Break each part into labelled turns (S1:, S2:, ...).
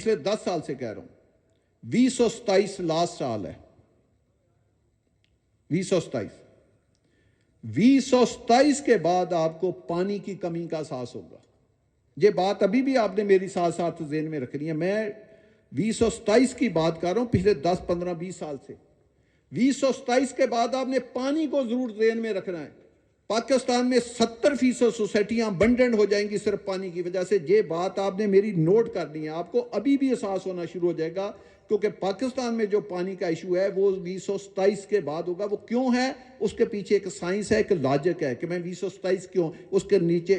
S1: پچھلے 10 سال سے کہہ رہا ہوں، 2027 لاسٹ سال ہے، 2027 کے بعد آپ کو پانی کی کمی کا احساس ہوگا۔ یہ بات ابھی بھی آپ نے میری ساتھ ساتھ ذہن میں رکھنی ہے، میں 2027 کی بات کر رہا ہوں، پچھلے 10 15 20 سال سے۔ 2027 کے بعد آپ نے پانی کو ضرور ذہن میں رکھنا ہے۔ پاکستان میں 70% سوسائٹیاں بنڈنڈ ہو جائیں گی صرف پانی کی وجہ سے۔ یہ بات آپ نے میری نوٹ کرنی ہے، آپ کو ابھی بھی احساس ہونا شروع ہو جائے گا، کیونکہ پاکستان میں جو پانی کا ایشو ہے وہ 2027 کے بعد ہوگا۔ وہ کیوں ہے؟ اس کے پیچھے ایک سائنس ہے، ایک لاجک ہے کہ میں 2027 کیوں، اس کے نیچے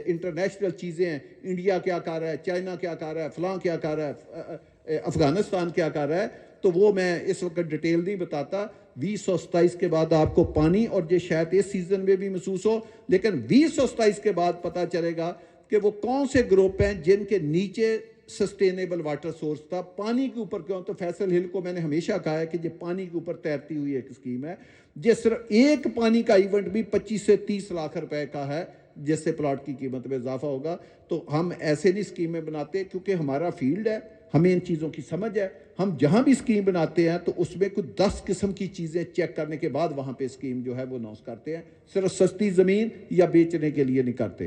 S1: انٹرنیشنل چیزیں ہیں، انڈیا کیا کر رہا ہے، چائنا کیا کر رہا ہے، فلاں کیا کر رہا ہے، افغانستان کیا کر رہا ہے، تو وہ میں اس وقت ڈیٹیل نہیں بتاتا۔ 2027 کے بعد آپ کو پانی، اور یہ شاید اس سیزن میں بھی محسوس ہو، لیکن 2027 کے بعد پتہ چلے گا کہ وہ کون سے گروپ ہیں جن کے نیچے سسٹینیبل واٹر سورس تھا۔ پانی کے اوپر کیوں؟ تو فیصل ہل کو میں نے ہمیشہ کہا ہے کہ یہ پانی کے اوپر تیرتی ہوئی ایک اسکیم ہے۔ یہ صرف ایک پانی کا ایونٹ بھی 25 سے 30 لاکھ روپے کا ہے، جس سے پلاٹ کی قیمت میں اضافہ ہوگا۔ تو ہم ایسے نہیں اسکیمیں بناتے، کیونکہ ہمارا فیلڈ ہے، ہمیں ان چیزوں کی سمجھ ہے۔ ہم جہاں بھی اسکیم بناتے ہیں تو اس میں کچھ 10 قسم کی چیزیں چیک کرنے کے بعد وہاں پہ اسکیم جو ہے وہ اناؤنس کرتے ہیں، صرف سستی زمین یا بیچنے کے لیے نہیں کرتے۔